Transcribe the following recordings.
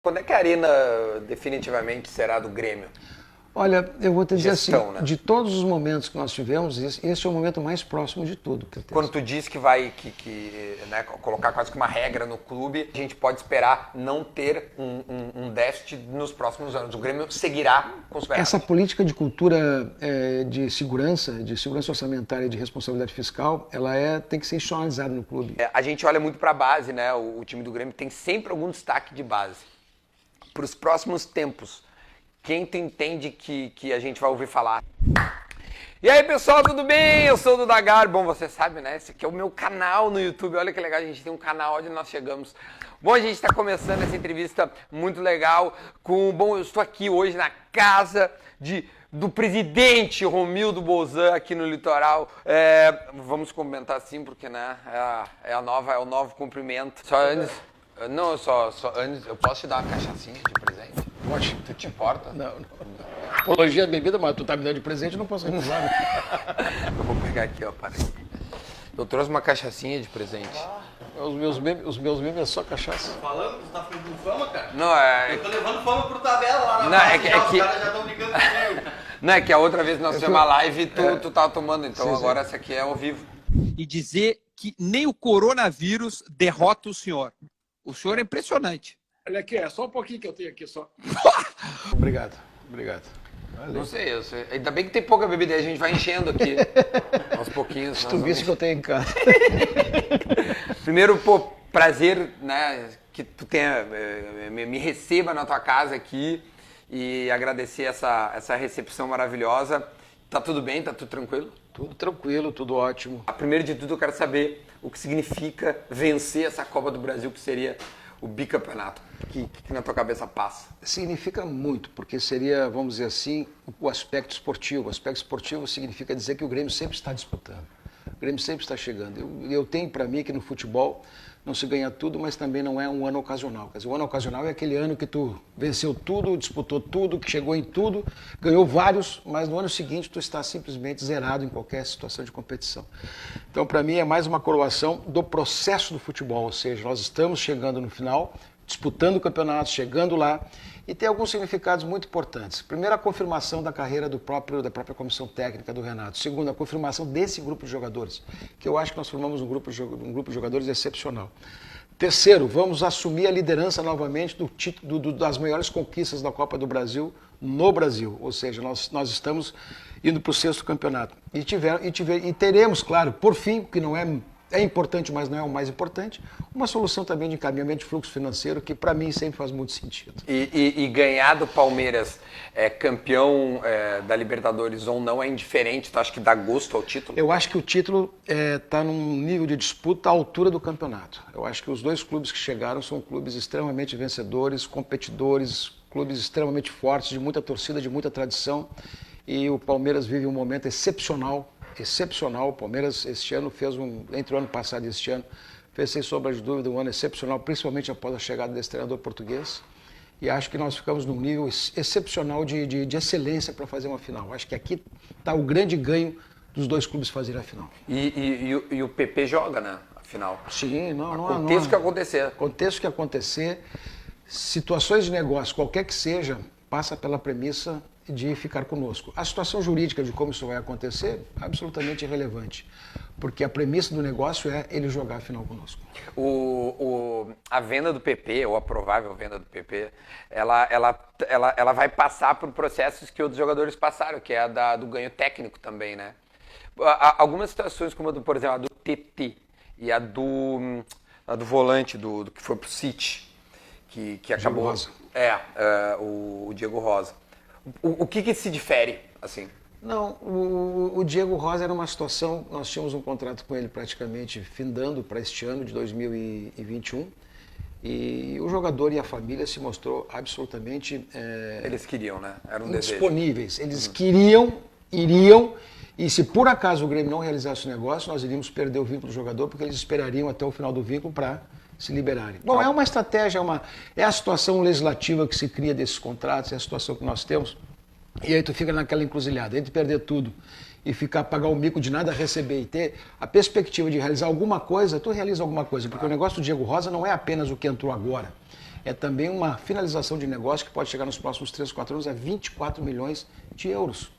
Quando é que a Arena definitivamente será do Grêmio? Olha, eu vou te dizer Gestão, assim, né? de todos os momentos que nós tivemos, esse é o momento mais próximo de tudo. Quando tu diz que vai né, colocar quase que uma regra no clube, a gente pode esperar não ter um déficit nos próximos anos. O Grêmio seguirá com os Essa política de cultura de segurança orçamentária e de responsabilidade fiscal, tem que ser institucionalizada no clube. A gente olha muito para a base, né? O time do Grêmio tem sempre algum destaque de base. Para os próximos tempos, quem tu entende que a gente vai ouvir falar? E aí, pessoal, tudo bem? Eu sou o Dudagar. Bom, você sabe, né? Esse aqui é o meu canal no YouTube. Olha que legal, a gente tem um canal onde nós chegamos. Bom, a gente está começando essa entrevista muito legal Bom, eu estou aqui hoje na casa do presidente Romildo Bolzan aqui no Litoral. Vamos comentar assim, porque, né, é o novo cumprimento. Só antes... Não, só antes, eu posso te dar uma cachaçinha de presente? Pode. Tu te importa? Não. Apologia de bebida, mas tu tá me dando de presente, eu não posso recusar. Né? Eu vou pegar aqui, ó, para aí. Eu trouxe uma cachaçinha de presente. Os meus memes é só cachaça. Falando que tu tá com fama, cara? Não, Eu tô levando fama pro tabela lá na Não, base, é que- já, é os que- caras já estão brincando comigo. Não, é que a outra vez nós fizemos uma live e tu tava tomando, então Sim, agora essa aqui é ao vivo. E dizer que nem o coronavírus derrota o senhor. O senhor é impressionante. Olha aqui, é só um pouquinho que eu tenho aqui só. Obrigado. Não sei, ainda bem que tem pouca bebida aí, a gente vai enchendo aqui. Aos pouquinhos. Se tu visse que eu tenho em casa. Primeiro, pô, prazer, né, que tu tenha, me receba na tua casa aqui e agradecer essa recepção maravilhosa. Tá tudo bem? Tá tudo tranquilo? Tudo tranquilo, tudo ótimo. Primeiro de tudo, eu quero saber o que significa vencer essa Copa do Brasil, que seria o bicampeonato. O que na tua cabeça passa? Significa muito, porque seria, vamos dizer assim, o aspecto esportivo. O aspecto esportivo significa dizer que o Grêmio sempre está disputando. O Grêmio sempre está chegando. Eu tenho para mim que no futebol não se ganha tudo, mas também não é um ano ocasional. Quer dizer, o ano ocasional é aquele ano que tu venceu tudo, disputou tudo, que chegou em tudo, ganhou vários, mas no ano seguinte tu está simplesmente zerado em qualquer situação de competição. Então, para mim, é mais uma coroação do processo do futebol, ou seja, nós estamos chegando no final, disputando campeonatos, chegando lá, e tem alguns significados muito importantes. Primeiro, a confirmação da carreira da própria comissão técnica do Renato. Segundo, a confirmação desse grupo de jogadores, que eu acho que nós formamos um grupo de jogadores excepcional. Terceiro, vamos assumir a liderança novamente das maiores conquistas da Copa do Brasil no Brasil, ou seja, nós estamos indo para o 6º campeonato. E teremos, claro, por fim, que não é importante, mas não é o mais importante, uma solução também de encaminhamento de fluxo financeiro, que para mim sempre faz muito sentido. E ganhar do Palmeiras campeão da Libertadores ou não é indiferente? Tu acha que dá gosto ao título? Eu acho que o título está num nível de disputa à altura do campeonato. Eu acho que os dois clubes que chegaram são clubes extremamente vencedores, competidores, clubes extremamente fortes, de muita torcida, de muita tradição, e o Palmeiras vive um momento excepcional. O Palmeiras este ano entre o ano passado e este ano, fez sem sombra de dúvida um ano excepcional, principalmente após a chegada desse treinador português. E acho que nós ficamos num nível excepcional de excelência para fazer uma final. Acho que aqui está o grande ganho dos dois clubes fazerem a final. E o PP joga, né? A final. Sim, não Aconteça o que acontecer. Aconteça o que acontecer, situações de negócio, qualquer que seja, passa pela premissa de ficar conosco. A situação jurídica de como isso vai acontecer é absolutamente irrelevante, porque a premissa do negócio é ele jogar a final conosco. A venda do PP, ou a provável venda do PP, ela vai passar por processos que outros jogadores passaram, que é a do ganho técnico também, né? Algumas situações, como por exemplo, a do TT e a do volante do que foi pro City, que acabou... Rosa. O Diego Rosa. O que se difere, assim? Não, o Diego Rosa era uma situação, nós tínhamos um contrato com ele praticamente findando para este ano de 2021 e o jogador e a família se mostrou absolutamente Eles queriam, né? Era um desejo. disponíveis. Eles iriam, e se por acaso o Grêmio não realizasse o negócio, nós iríamos perder o vínculo do jogador, porque eles esperariam até o final do vínculo para se liberarem. Bom, é uma estratégia, é a situação legislativa que se cria desses contratos, é a situação que nós temos. E aí tu fica naquela encruzilhada, entre perder tudo e pagar o mico de nada receber e ter a perspectiva de realizar alguma coisa, tu realiza alguma coisa, porque o negócio do Diego Rosa não é apenas o que entrou agora. é também uma finalização de negócio que pode chegar nos próximos 3, 4 anos a 24 milhões de euros.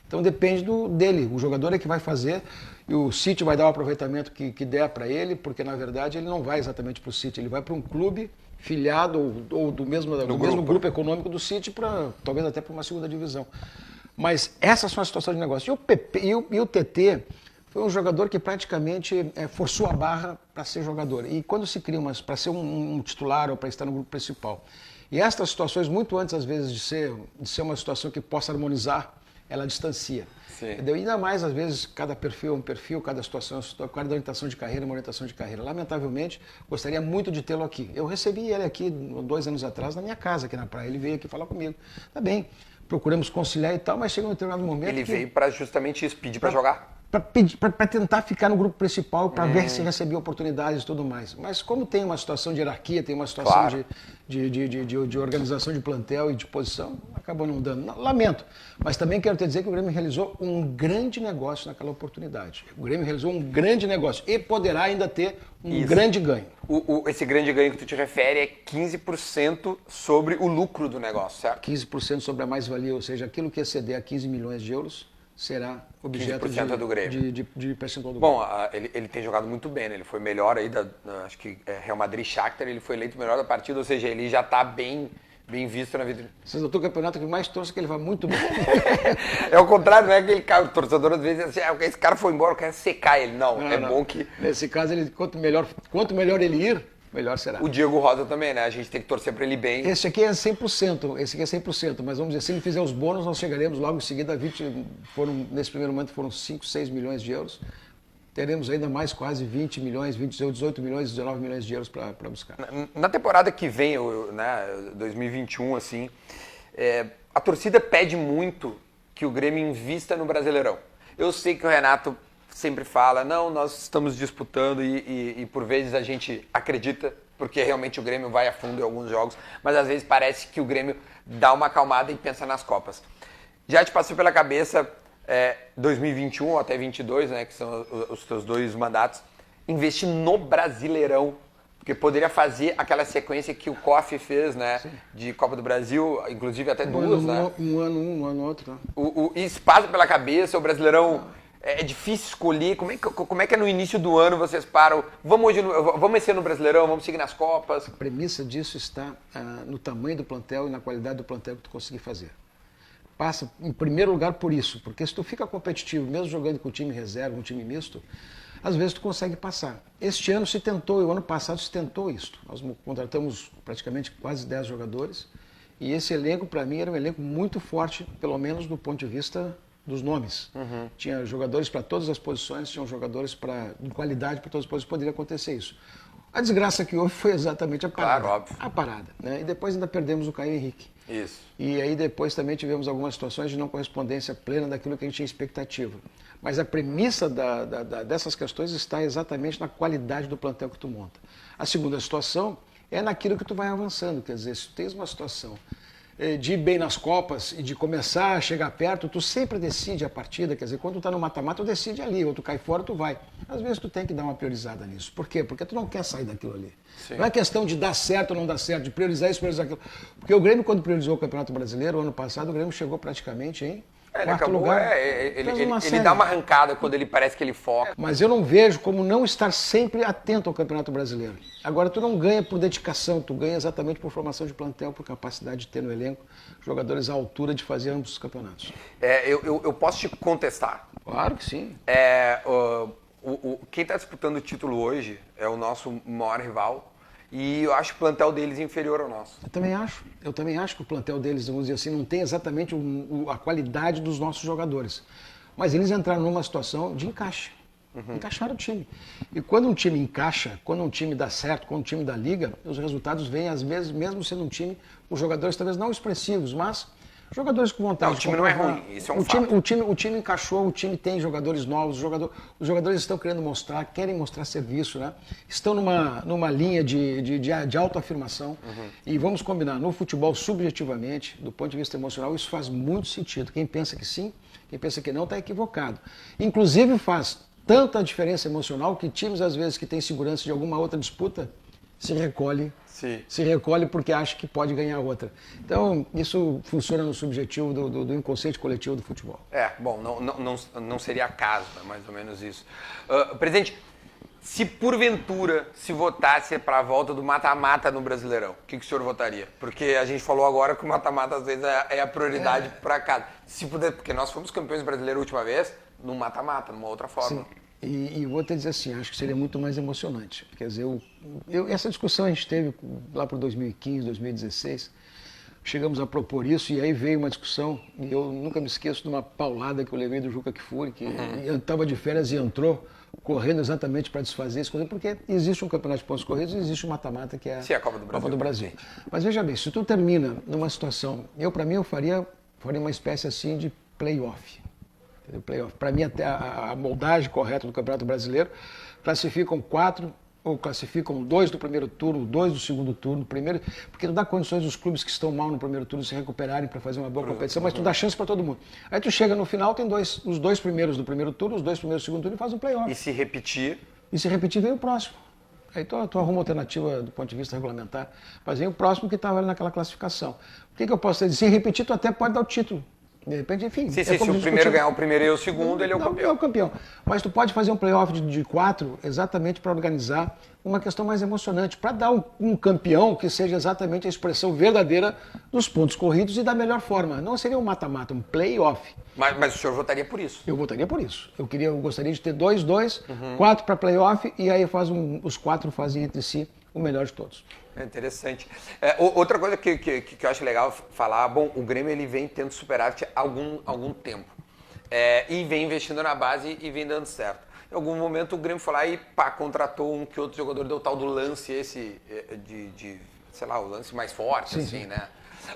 Então depende dele, o jogador é que vai fazer e o City vai dar o aproveitamento que der para ele, porque na verdade ele não vai exatamente para o City, ele vai para um clube filiado ou do mesmo grupo econômico do City, talvez até para uma segunda divisão. Mas essas são as situações de negócio. E o PP e o TT foi um jogador que praticamente forçou a barra para ser jogador. E quando se cria para ser um titular ou para estar no grupo principal. E estas situações, muito antes às vezes de ser uma situação que possa harmonizar, ela distancia. Entendeu? E ainda mais, às vezes, cada perfil é um perfil, cada situação, cada orientação de carreira é uma orientação de carreira. Lamentavelmente, gostaria muito de tê-lo aqui. Eu recebi ele aqui 2 anos atrás na minha casa, aqui na praia. Ele veio aqui falar comigo. Tá bem, procuramos conciliar e tal, mas chega um determinado momento. Ele veio para justamente isso, pedir para jogar? Para tentar ficar no grupo principal, para ver se recebia oportunidades e tudo mais. Mas como tem uma situação de hierarquia, tem uma situação de organização de plantel e de posição, acabou não dando. Lamento. Mas também quero te dizer que o Grêmio realizou um grande negócio naquela oportunidade. O Grêmio realizou um grande negócio e poderá ainda ter um grande ganho. Esse grande ganho que tu te refere é 15% sobre o lucro do negócio, certo? 15% sobre a mais-valia, ou seja, aquilo que exceder a 15 milhões de euros será objeto do Grêmio. De percentual do Bom, ele tem jogado muito bem, né? Ele foi melhor aí acho que Real Madrid Shakhtar, ele foi eleito o melhor da partida, ou seja, ele já está bem visto na vitrine. Vocês notou o campeonato que mais torce que ele vai muito bem. É o contrário, não é aquele cara, o torcedor às vezes diz assim, esse cara foi embora, eu quero secar ele. Não, bom que... Nesse caso, quanto melhor ele ir, melhor será. O Diego Rosa também, né? A gente tem que torcer para ele bem. Esse aqui é 100%, mas vamos dizer, se ele fizer os bônus, nós chegaremos logo em seguida a 20, nesse primeiro momento foram 5, 6 milhões de euros. Teremos ainda mais quase 20 milhões, 18 milhões, 19 milhões de euros para buscar. Na temporada que vem, né, 2021, assim, a torcida pede muito que o Grêmio invista no Brasileirão. Eu sei que o Renato sempre fala, não, nós estamos disputando e por vezes a gente acredita, porque realmente o Grêmio vai a fundo em alguns jogos, mas às vezes parece que o Grêmio dá uma acalmada e pensa nas Copas. Já te passou pela cabeça 2021 ou até 22, né, que são os teus 2 mandatos, investir no Brasileirão, porque poderia fazer aquela sequência que o COF fez, né, de Copa do Brasil, inclusive até 2, né? Um ano outro. Né? Isso passa pela cabeça, o Brasileirão é difícil escolher, como é que é no início do ano vocês param, vamos esse ano no Brasileirão, vamos seguir nas Copas? A premissa disso está no tamanho do plantel e na qualidade do plantel que tu conseguir fazer. Passa, em primeiro lugar, por isso, porque se tu fica competitivo, mesmo jogando com time reserva, um time misto, às vezes tu consegue passar. Este ano se tentou, e o ano passado se tentou isso. Nós contratamos praticamente quase 10 jogadores, e esse elenco, para mim, era um elenco muito forte, pelo menos do ponto de vista dos nomes. Tinha jogadores para todas as posições, tinham jogadores de qualidade para todas as posições, poderia acontecer isso. A desgraça que houve foi exatamente a parada. Claro, óbvio. A parada, né? E depois ainda perdemos o Caio Henrique. Isso. E aí depois também tivemos algumas situações de não correspondência plena daquilo que a gente tinha expectativa. Mas a premissa dessas questões está exatamente na qualidade do plantel que tu monta. A segunda situação é naquilo que tu vai avançando. Quer dizer, se tu tens uma situação de ir bem nas Copas e de começar a chegar perto, tu sempre decide a partida. Quer dizer, quando tu tá no mata-mata, tu decide ali, ou tu cai fora, tu vai. Às vezes tu tem que dar uma priorizada nisso. Por quê? Porque tu não quer sair daquilo ali. Sim. Não é questão de dar certo ou não dar certo, de priorizar isso, priorizar aquilo. Porque o Grêmio, quando priorizou o Campeonato Brasileiro, o ano passado, o Grêmio chegou praticamente em quarto lugar. Ele dá uma arrancada quando ele parece que ele foca. Mas eu não vejo como não estar sempre atento ao Campeonato Brasileiro. Agora, tu não ganha por dedicação, tu ganha exatamente por formação de plantel, por capacidade de ter no elenco jogadores à altura de fazer ambos os campeonatos. Eu posso te contestar? Claro que sim. Quem está disputando o título hoje é o nosso maior rival. E eu acho o plantel deles inferior ao nosso. Eu também acho que o plantel deles, vamos dizer assim, não tem exatamente a qualidade dos nossos jogadores. Mas eles entraram numa situação de encaixe. Encaixaram o time. E quando um time encaixa, quando um time dá certo, quando um time dá liga, os resultados vêm, às vezes, mesmo sendo um time com jogadores talvez não expressivos, mas jogadores com vontade. Não, o time não é ruim, isso é um fato. O time encaixou, o time tem jogadores novos, os jogadores estão querendo mostrar, querem mostrar serviço, né? Estão numa linha de autoafirmação. E vamos combinar, no futebol, subjetivamente, do ponto de vista emocional, isso faz muito sentido. Quem pensa que sim, quem pensa que não, está equivocado. Inclusive faz tanta diferença emocional que times, às vezes, que têm segurança de alguma outra disputa, se recolhe. Sim. Se recolhe porque acha que pode ganhar outra. Então, isso funciona no subjetivo do inconsciente coletivo do futebol. Bom, não seria caso, é mais ou menos isso. Presidente, se porventura se votasse para a volta do mata-mata no Brasileirão, o que o senhor votaria? Porque a gente falou agora que o mata-mata às vezes é a prioridade para casa. Se puder, porque nós fomos campeões brasileiros a última vez, no mata-mata, numa outra forma. Sim. E vou até dizer assim, acho que seria muito mais emocionante. Quer dizer, essa discussão a gente teve lá para 2015, 2016, chegamos a propor isso e aí veio uma discussão, e eu nunca me esqueço de uma paulada que eu levei do Juca Kfouri, que estava de férias e entrou correndo exatamente para desfazer isso, porque existe um campeonato de pontos corridos e existe um mata-mata que é Sim, a Copa do Brasil. Mas veja bem, se tu termina numa situação, para mim eu faria uma espécie assim de play-off. Para mim, até a moldagem correta do Campeonato Brasileiro, classificam 4 ou classificam 2 do primeiro turno, 2 do segundo turno, primeiro, porque tu dá condições dos clubes que estão mal no primeiro turno se recuperarem para fazer uma boa competição, mas tu dá chance para todo mundo. Aí tu chega no final, tem os 2 primeiros do primeiro turno, os 2 primeiros do segundo turno e faz um play-off. E se repetir? E se repetir, vem o próximo. Aí tu arruma uma alternativa do ponto de vista regulamentar, mas vem o próximo que estava ali naquela classificação. O que eu posso dizer? Se repetir, tu até pode dar o título. De repente, enfim. Se o primeiro ganhar o primeiro e o segundo, ele é o campeão. É o campeão. Mas tu pode fazer um playoff de 4 exatamente para organizar uma questão mais emocionante, para dar um campeão que seja exatamente a expressão verdadeira dos pontos corridos e da melhor forma. Não seria um mata-mata, um playoff. Mas o senhor votaria por isso? Eu votaria por isso. Eu gostaria de ter 2-2, 4 para playoff e aí os 4 fazem entre si o melhor de todos. É interessante. Outra coisa que eu acho legal falar, bom, o Grêmio ele vem tendo superávit há algum tempo. E vem investindo na base e vem dando certo. Em algum momento o Grêmio foi lá e contratou um que outro jogador, deu o tal do lance esse sei lá, o lance mais forte, sim, assim, sim. né?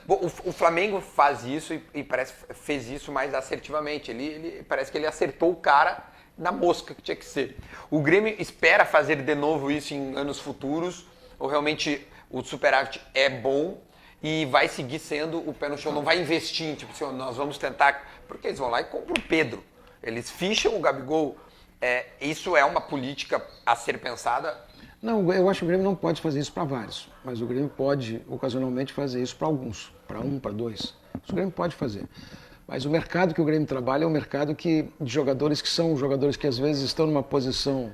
Bom, o Flamengo faz isso e fez isso mais assertivamente. Ele parece que ele acertou o cara na mosca que tinha que ser. O Grêmio espera fazer de novo isso em anos futuros, ou realmente o superávit é bom e vai seguir sendo o pé no chão, não vai investir em, tipo assim, nós vamos tentar, porque eles vão lá e compram o Pedro, eles ficham o Gabigol, isso é uma política a ser pensada? Não, eu acho que o Grêmio não pode fazer isso para vários, mas o Grêmio pode ocasionalmente fazer isso para alguns, para 1, para 2, isso o Grêmio pode fazer. Mas o mercado que o Grêmio trabalha é um mercado de jogadores que são jogadores que às vezes estão numa posição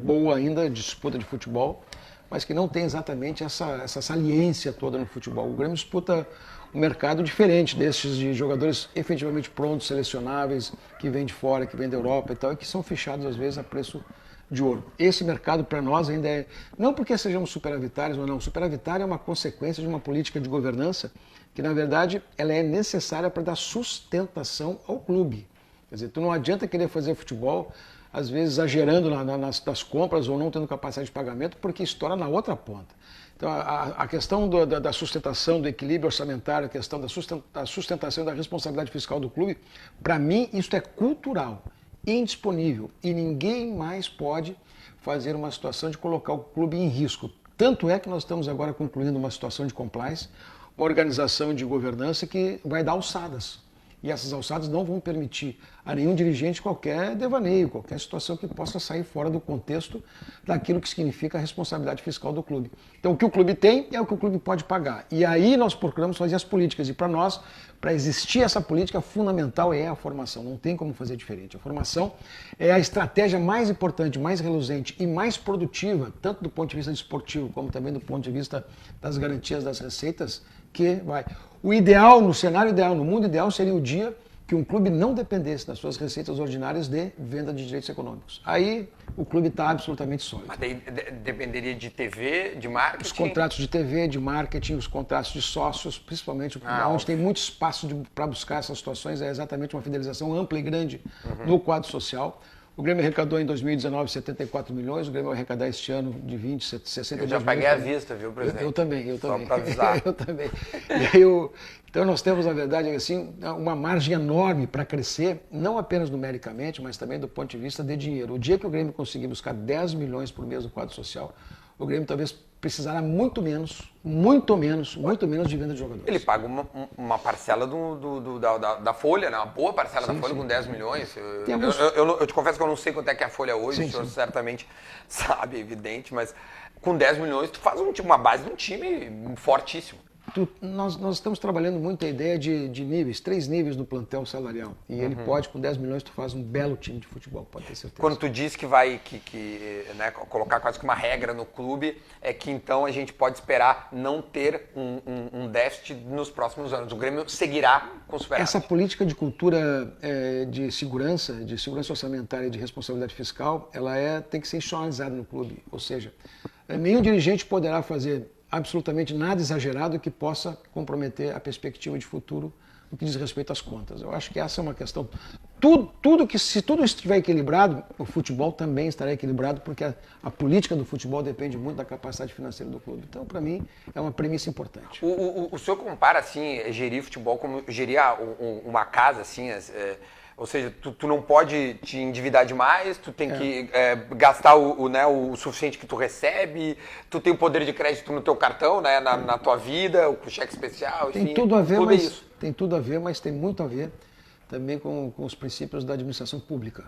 boa ainda de disputa de futebol, mas que não tem exatamente essa saliência toda no futebol. O Grêmio disputa um mercado diferente desses de jogadores efetivamente prontos, selecionáveis, que vêm de fora, que vêm da Europa e tal, e que são fechados às vezes a preço de ouro. Esse mercado para nós ainda não porque sejamos superavitários ou não, superavitário é uma consequência de uma política de governança que na verdade ela é necessária para dar sustentação ao clube. Quer dizer, tu não adianta querer fazer futebol às vezes exagerando nas compras ou não tendo capacidade de pagamento, porque estoura na outra ponta. Então, a questão da sustentação, do equilíbrio orçamentário, a questão da sustentação e da responsabilidade fiscal do clube, para mim, isso é cultural, indisponível, e ninguém mais pode fazer uma situação de colocar o clube em risco. Tanto é que nós estamos agora concluindo uma situação de compliance, uma organização de governança que vai dar alçadas. E essas alçadas não vão permitir a nenhum dirigente qualquer devaneio, qualquer situação que possa sair fora do contexto daquilo que significa a responsabilidade fiscal do clube. Então o que o clube tem é o que o clube pode pagar. E aí nós procuramos fazer as políticas. E para nós, para existir essa política, fundamental é a formação. Não tem como fazer diferente. A formação é a estratégia mais importante, mais reluzente e mais produtiva, tanto do ponto de vista esportivo como também do ponto de vista das garantias das receitas, que vai. O ideal, no cenário ideal, no mundo ideal, seria o dia que um clube não dependesse das suas receitas ordinárias de venda de direitos econômicos. Aí o clube está absolutamente sólido. Mas daí dependeria de TV, de marketing? Os contratos de TV, de marketing, os contratos de sócios, principalmente onde tem muito espaço para buscar essas situações, é exatamente uma fidelização ampla e grande no quadro social. O Grêmio arrecadou em 2019 74 milhões, o Grêmio vai arrecadar este ano de 20, 62 milhões. Eu já paguei à vista, viu, presidente? Eu também. Só para avisar. Eu também. E aí então nós temos, na verdade, assim, uma margem enorme para crescer, não apenas numericamente, mas também do ponto de vista de dinheiro. O dia que o Grêmio conseguir buscar 10 milhões por mês no quadro social, o Grêmio talvez precisará muito menos de venda de jogadores. Ele paga uma parcela da folha, né? Uma boa parcela da folha com 10 milhões. Eu te confesso que eu não sei quanto é que é a folha hoje, o senhor certamente sabe, é evidente, mas com 10 milhões tu faz uma base de um time fortíssimo. Nós estamos trabalhando muito a ideia de níveis, 3 níveis do plantel salarial. E ele pode, com 10 milhões, tu faz um belo time de futebol, pode ter certeza. Quando tu diz que vai né, colocar quase que uma regra no clube, é que então a gente pode esperar não ter um déficit nos próximos anos. O Grêmio seguirá com o superávit. Essa política de cultura de segurança orçamentária e de responsabilidade fiscal, ela tem que ser institucionalizada no clube. Ou seja, nenhum dirigente poderá fazer absolutamente nada exagerado que possa comprometer a perspectiva de futuro no que diz respeito às contas. Eu acho que essa é uma questão. Se tudo estiver equilibrado, o futebol também estará equilibrado, porque a política do futebol depende muito da capacidade financeira do clube. Então, para mim, é uma premissa importante. O senhor compara, assim, gerir futebol como gerir uma casa, assim, ou seja, tu não pode te endividar demais, tu tem que gastar o suficiente que tu recebe, tu tem o poder de crédito no teu cartão, né, na tua vida, o cheque especial, enfim. Tem tudo a ver, mas tem muito a ver também com os princípios da administração pública.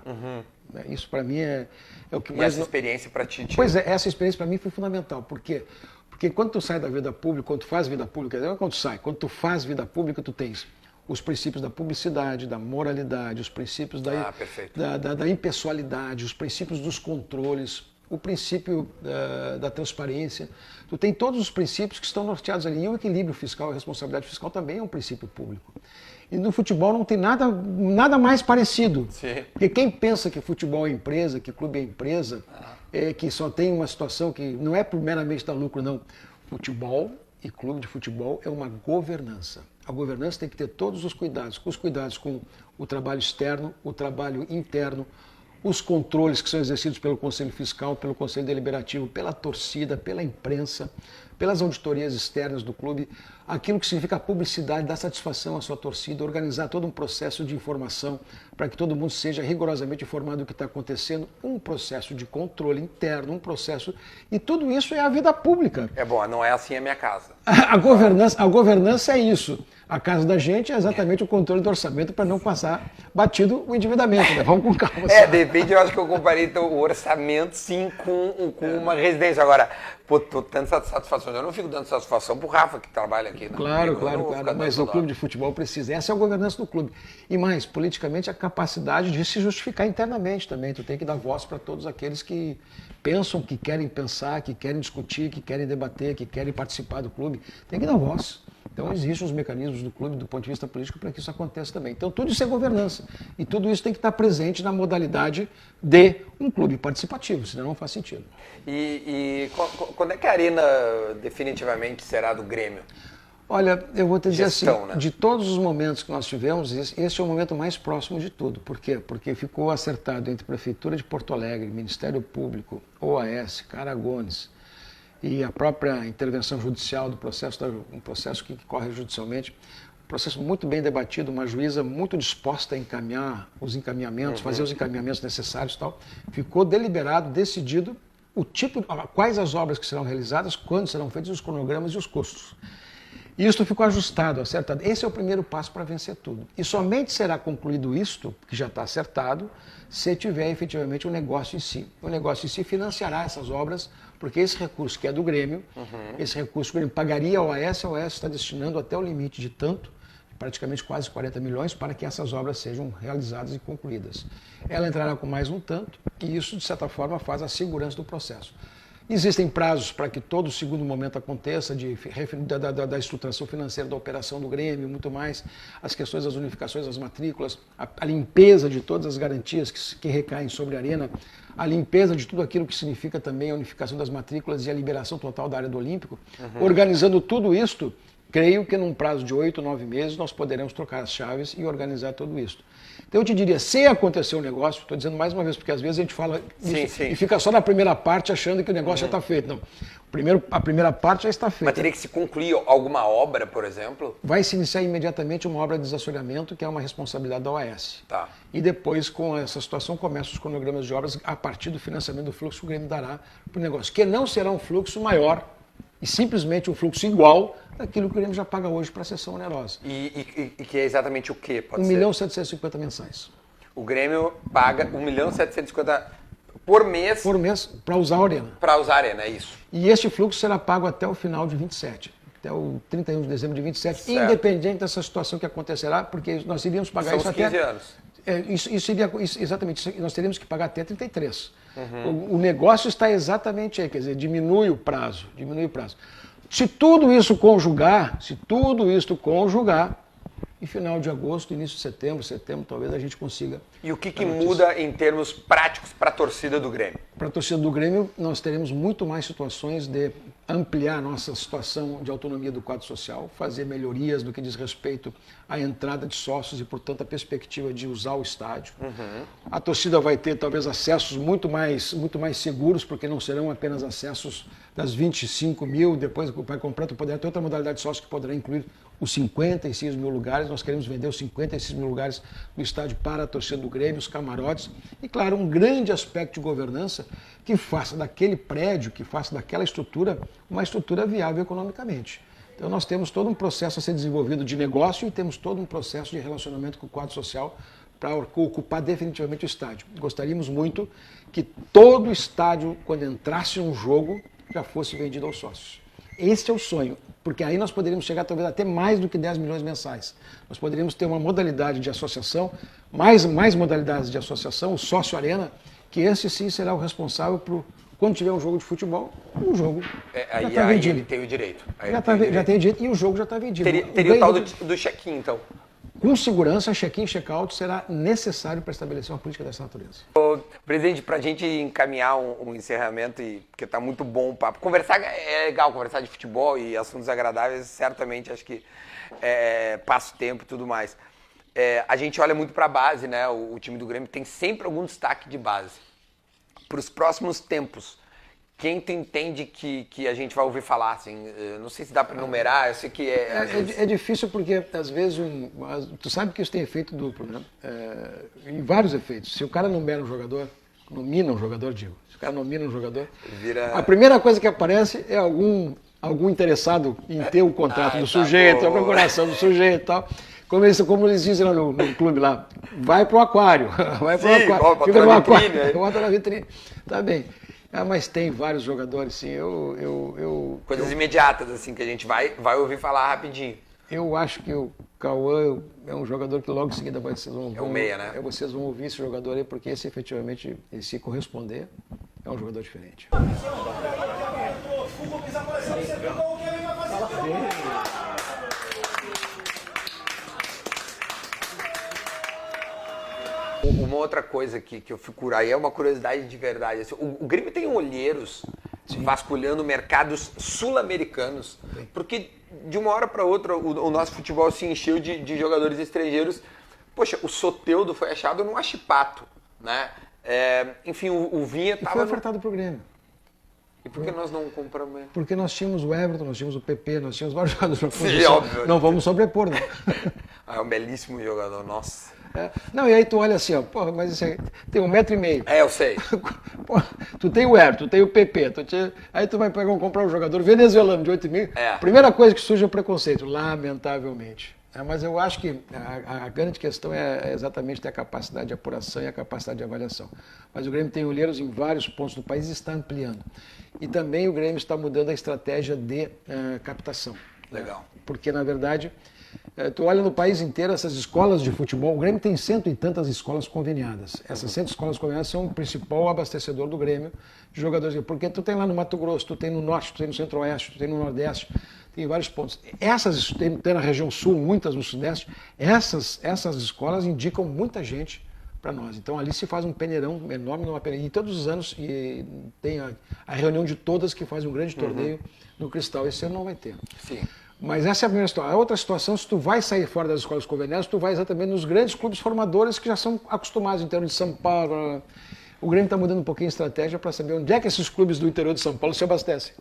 Isso para mim é o que mais... E essa experiência para ti? Pois é, essa experiência para mim foi fundamental. Por quê? Porque quando tu sai da vida pública, quando tu faz vida pública, não é quando tu faz vida pública, tu tens os princípios da publicidade, da moralidade, os princípios da impessoalidade, os princípios dos controles, o princípio da transparência. Tu tem todos os princípios que estão norteados ali. E o equilíbrio fiscal, a responsabilidade fiscal também é um princípio público. E no futebol não tem nada mais parecido. Sim. Porque quem pensa que futebol é empresa, que clube é empresa, que só tem uma situação que não é meramente dar lucro, não. Futebol e clube de futebol é uma governança. A governança tem que ter todos os cuidados com o trabalho externo, o trabalho interno, os controles que são exercidos pelo Conselho Fiscal, pelo Conselho Deliberativo, pela torcida, pela imprensa, pelas auditorias externas do clube, aquilo que significa a publicidade, dar satisfação à sua torcida, organizar todo um processo de informação para que todo mundo seja rigorosamente informado do que está acontecendo, um processo de controle interno, e tudo isso é a vida pública. É bom, não é assim a minha casa. A governança é isso. A casa da gente é exatamente o controle do orçamento para não passar batido o endividamento, né? Vamos com calma. De repente eu acho que eu comparei então, o orçamento sim com uma residência. Agora, tô tendo satisfação. Eu não fico dando satisfação pro Rafa que trabalha aqui. Né? Claro. Mas o clube de futebol precisa. Essa é a governança do clube. E mais, politicamente, a capacidade de se justificar internamente também. Tu tem que dar voz para todos aqueles que pensam, que querem pensar, que querem discutir, que querem debater, que querem participar do clube. Tem que dar voz. Então existem os mecanismos do clube do ponto de vista político para que isso aconteça também. Então tudo isso é governança. E tudo isso tem que estar presente na modalidade de um clube participativo, senão não faz sentido. E quando é que a Arena definitivamente será do Grêmio? Olha, eu vou te dizer assim, né? De todos os momentos que nós tivemos, esse é o momento mais próximo de tudo. Por quê? Porque ficou acertado entre Prefeitura de Porto Alegre, Ministério Público, OAS, Caragones, e a própria intervenção judicial do processo, um processo que corre judicialmente, um processo muito bem debatido, uma juíza muito disposta a encaminhar os encaminhamentos, fazer os encaminhamentos necessários e tal. Ficou deliberado, decidido quais as obras que serão realizadas, quando serão feitas, os cronogramas e os custos. E isto ficou ajustado, acertado. Esse é o primeiro passo para vencer tudo. E somente será concluído isto, que já está acertado, se tiver efetivamente o negócio em si. O negócio em si financiará essas obras, porque esse recurso que é do Grêmio, esse recurso que o Grêmio pagaria ao OAS, a OAS está destinando até o limite de tanto, praticamente quase 40 milhões, para que essas obras sejam realizadas e concluídas. Ela entrará com mais um tanto, e isso, de certa forma, faz a segurança do processo. Existem prazos para que todo o segundo momento aconteça, da estruturação financeira da operação do Grêmio, muito mais, as questões das unificações das matrículas, a limpeza de todas as garantias que recaem sobre a Arena, a limpeza de tudo aquilo que significa também a unificação das matrículas e a liberação total da área do Olímpico, organizando tudo isto, creio que num prazo de 8, 9 meses nós poderemos trocar as chaves e organizar tudo isso. Então eu te diria, se acontecer um negócio, estou dizendo mais uma vez, porque às vezes a gente fala isso e fica só na primeira parte achando que o negócio já está feito. Não, a primeira parte já está feita. Mas teria que se concluir alguma obra, por exemplo? Vai se iniciar imediatamente uma obra de desassoreamento, que é uma responsabilidade da OAS. Tá. E depois, com essa situação, começam os cronogramas de obras a partir do financiamento do fluxo que o Grêmio dará para o negócio, que não será um fluxo maior e simplesmente um fluxo igual daquilo que o Grêmio já paga hoje para a sessão onerosa. E que é exatamente o quê? Pode 1.750.000 mensais. O Grêmio paga 1.750.000 por mês. Por mês, para usar a arena. Para usar a arena, é isso. E este fluxo será pago até o final de 27, até o 31 de dezembro de 27, certo. Independente dessa situação que acontecerá, porque nós iríamos pagar São isso os 15 até... anos. Exatamente, nós teríamos que pagar até 33. O negócio está exatamente aí, quer dizer, diminui o prazo. Se tudo isso conjugar, em final de agosto, início de setembro, talvez a gente consiga. E o que muda em termos práticos para a torcida do Grêmio? Para a torcida do Grêmio, nós teremos muito mais situações de ampliar nossa situação de autonomia do quadro social, fazer melhorias no que diz respeito à entrada de sócios e, portanto, a perspectiva de usar o estádio. A torcida vai ter, talvez, acessos muito mais seguros, porque não serão apenas acessos das 25 mil, depois vai completo, poderá ter outra modalidade de sócio que poderá incluir os 56 mil lugares. Nós queremos vender os 56 mil lugares do estádio para a torcida do Grêmio, os camarotes e, claro, um grande aspecto de governança que faça daquele prédio, que faça daquela estrutura uma estrutura viável economicamente. Então nós temos todo um processo a ser desenvolvido de negócio e temos todo um processo de relacionamento com o quadro social para ocupar definitivamente o estádio. Gostaríamos muito que todo o estádio, quando entrasse um jogo, já fosse vendido aos sócios. Esse é o sonho, porque aí nós poderíamos chegar talvez até mais do que 10 milhões mensais. Nós poderíamos ter uma modalidade de associação, mais modalidades de associação, o Sócio Arena, que esse sim será o responsável por, quando tiver um jogo de futebol, um jogo já está vendido. Ele tem o direito. Já tem o direito e o jogo já está vendido. Teria o tal do check-in, então. Com segurança, check-in e check-out será necessário para estabelecer uma política dessa natureza. Presidente, para a gente encaminhar um encerramento, porque está muito bom o papo. Conversar é legal, conversar de futebol e assuntos agradáveis, certamente acho que passa o tempo e tudo mais. A gente olha muito para a base, né? O time do Grêmio tem sempre algum destaque de base. Para os próximos tempos, quem tu entende que a gente vai ouvir falar, assim? Não sei se dá para enumerar, eu sei que é difícil porque, às vezes, tu sabe que isso tem efeito duplo, né? Em vários efeitos. Se o cara nomina um jogador, se o cara nomina um jogador, a primeira coisa que aparece é algum interessado em ter o contrato do sujeito, a procuração do sujeito e tal. Como eles dizem lá no clube lá, vai pro aquário, fica no aquário, bota na vitrine, tá bem. Mas tem vários jogadores, sim. Coisas imediatas, assim, que a gente vai ouvir falar rapidinho. Eu acho que o Cauã é um jogador que logo em seguida vocês vão... É o meia, né? Vocês vão ouvir esse jogador aí, porque esse efetivamente, se corresponder, é um jogador diferente. Uma outra coisa que eu fico aí é uma curiosidade de verdade. Assim, o Grêmio tem olheiros vasculhando mercados sul-americanos, porque de uma hora para outra o nosso futebol se encheu de jogadores estrangeiros. Poxa, o Soteldo foi achado no Achipato, né? Enfim, o Vinha estava... Foi ofertado para o Grêmio. E por que nós não compramos ele? Porque nós tínhamos o Everton, nós tínhamos o PP, nós tínhamos vários jogadores para posição. Sim, óbvio. Não vamos sobrepor, não. É um belíssimo jogador, nossa. Não, e aí tu olha assim, ó, porra, mas isso aí tem 1,5 metro. Eu sei. Porra, tu tem o Everton, tu tem o PP, aí tu vai comprar um jogador venezuelano de 8,5. Primeira coisa que surge é o preconceito, lamentavelmente. Mas eu acho que a grande questão é exatamente ter a capacidade de apuração e a capacidade de avaliação. Mas o Grêmio tem olheiros em vários pontos do país e está ampliando. E também o Grêmio está mudando a estratégia de captação. Legal. Porque, na verdade, tu olha no país inteiro essas escolas de futebol, o Grêmio tem 100 e tantas escolas conveniadas. Essas 100 escolas conveniadas são o principal abastecedor do Grêmio de jogadores. Porque tu tem lá no Mato Grosso, tu tem no Norte, tu tem no Centro-Oeste, tu tem no Nordeste, tem vários pontos. Essas, tem na região Sul, muitas no Sudeste, essas escolas indicam muita gente para nós. Então ali se faz um peneirão enorme numa peneira. E todos os anos tem a reunião de todas que faz um grande torneio no Cristal. Esse ano não vai ter. Sim. Mas essa é a primeira situação. A outra situação, se tu vai sair fora das escolas conveniadas, tu vai exatamente nos grandes clubes formadores que já são acostumados em termos de São Paulo. O Grêmio está mudando um pouquinho a estratégia para saber onde é que esses clubes do interior de São Paulo se abastecem.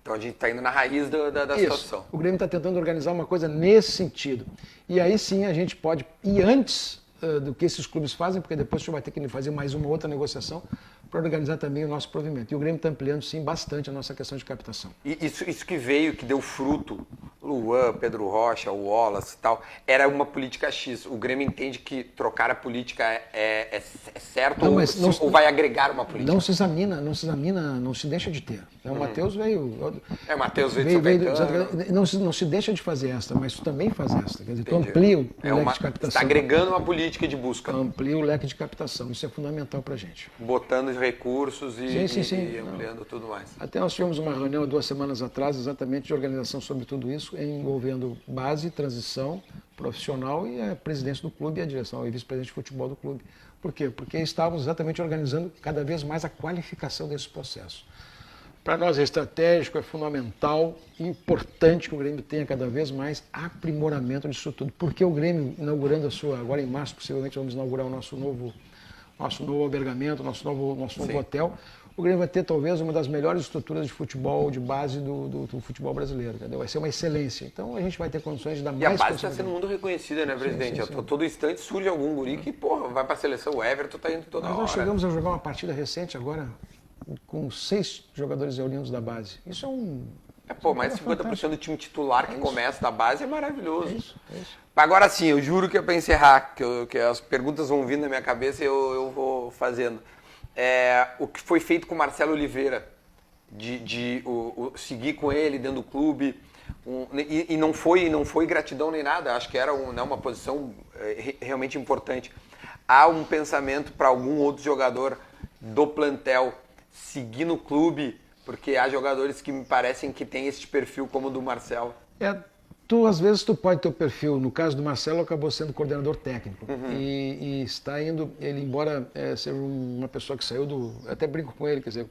Então a gente está indo na raiz da situação. O Grêmio está tentando organizar uma coisa nesse sentido. E aí sim a gente pode ir antes do que esses clubes fazem, porque depois a gente vai ter que fazer mais uma outra negociação para organizar também o nosso provimento. E o Grêmio está ampliando sim bastante a nossa questão de captação. E isso que veio, que deu fruto, Luan, Pedro Rocha, o Wallace e tal, era uma política X. O Grêmio entende que trocar a política é certo ou vai agregar uma política? Não se examina, não se deixa de ter. O Matheus veio... O Matheus veio não se deixa de fazer esta, mas tu também faz esta. Quer dizer, tu amplia o leque de captação. Está agregando uma política de busca. Amplia o leque de captação, isso é fundamental para a gente. Botando recursos e ampliando tudo mais. Até nós tivemos uma reunião 2 semanas atrás, exatamente de organização sobre tudo isso, envolvendo base, transição, profissional e a presidência do clube e a direção e vice-presidente de futebol do clube. Por quê? Porque estávamos exatamente organizando cada vez mais a qualificação desse processo. Para nós é estratégico, é fundamental e importante que o Grêmio tenha cada vez mais aprimoramento disso tudo. Porque o Grêmio, inaugurando agora em março, possivelmente vamos inaugurar o nosso novo albergamento, nosso novo hotel, o Grêmio vai ter talvez uma das melhores estruturas de futebol de base do futebol brasileiro, entendeu? Vai ser uma excelência. Então a gente vai ter condições de dar mais... E a base está sendo muito reconhecida, né, presidente? Sim. Todo instante surge algum guri que, vai para a seleção. O Everton está indo toda hora. Nós chegamos a jogar uma partida recente agora com 6 jogadores oriundos da base. Isso é um... mais de 50% do time titular que começa da base é maravilhoso. É isso. Agora sim, eu juro que é para encerrar, que as perguntas vão vindo na minha cabeça e eu vou fazendo. O que foi feito com o Marcelo Oliveira, de seguir com ele dentro do clube, e não foi gratidão nem nada, acho que era uma posição realmente importante. Há um pensamento para algum outro jogador do plantel seguir no clube, porque há jogadores que me parecem que têm esse perfil como o do Marcelo. Às vezes tu pode ter o perfil, no caso do Marcelo acabou sendo coordenador técnico e está indo, ele embora seja uma pessoa que saiu eu até brinco com ele, quer dizer,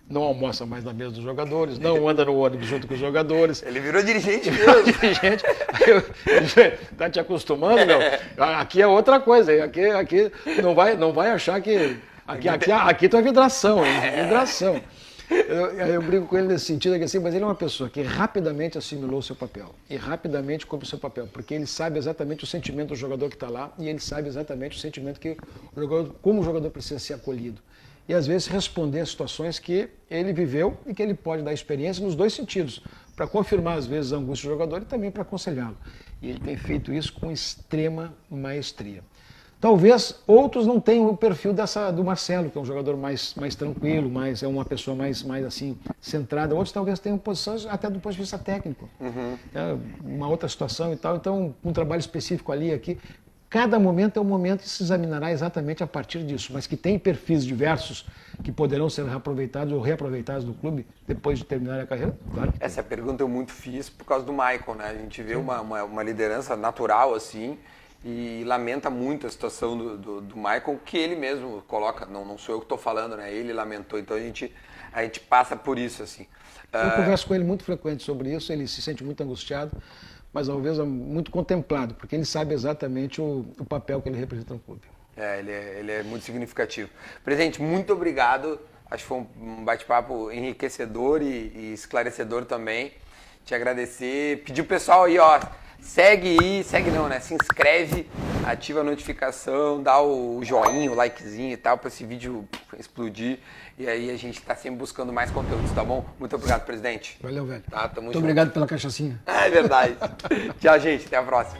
não almoça mais na mesa dos jogadores, não anda no ônibus junto com os jogadores. Ele virou dirigente mesmo. Dirigente, tá te acostumando, não? Aqui é outra coisa, aqui não vai achar que... Aqui tu é vidração, hein? Vidração. Eu brinco com ele nesse sentido, mas ele é uma pessoa que rapidamente assimilou o seu papel e rapidamente cumpre o seu papel, porque ele sabe exatamente o sentimento do jogador que está lá e ele sabe exatamente o sentimento que como o jogador precisa ser acolhido. E às vezes responder a situações que ele viveu e que ele pode dar experiência nos dois sentidos, para confirmar às vezes a angústia do jogador e também para aconselhá-lo. E ele tem feito isso com extrema maestria. Talvez outros não tenham o perfil do Marcelo, que é um jogador mais tranquilo, é uma pessoa mais assim, centrada. Outros talvez tenham posições até do ponto de vista técnico. Uma outra situação e tal. Então, um trabalho específico ali, aqui. Cada momento é um momento que se examinará exatamente a partir disso, mas que tem perfis diversos que poderão ser reaproveitados ou reaproveitados do clube depois de terminar a carreira? Claro. Essa pergunta eu muito fiz por causa do Michael, né? A gente vê uma liderança natural assim, e lamenta muito a situação do Michael, que ele mesmo coloca, não sou eu que estou falando, né? Ele lamentou, então a gente passa por isso, assim. Eu converso com ele muito frequente sobre isso, ele se sente muito angustiado, mas talvez muito contemplado, porque ele sabe exatamente o papel que ele representa no clube. Ele é muito significativo. Presidente, muito obrigado, acho que foi um bate-papo enriquecedor e esclarecedor também. Te agradecer, pedir o pessoal aí, segue não, né? Se inscreve, ativa a notificação, dá o joinha, o likezinho e tal, para esse vídeo explodir. E aí a gente está sempre buscando mais conteúdos, tá bom? Muito obrigado, presidente. Valeu, velho. Tamo Muito obrigado pela cachaçinha. É verdade. Tchau, gente. Até a próxima.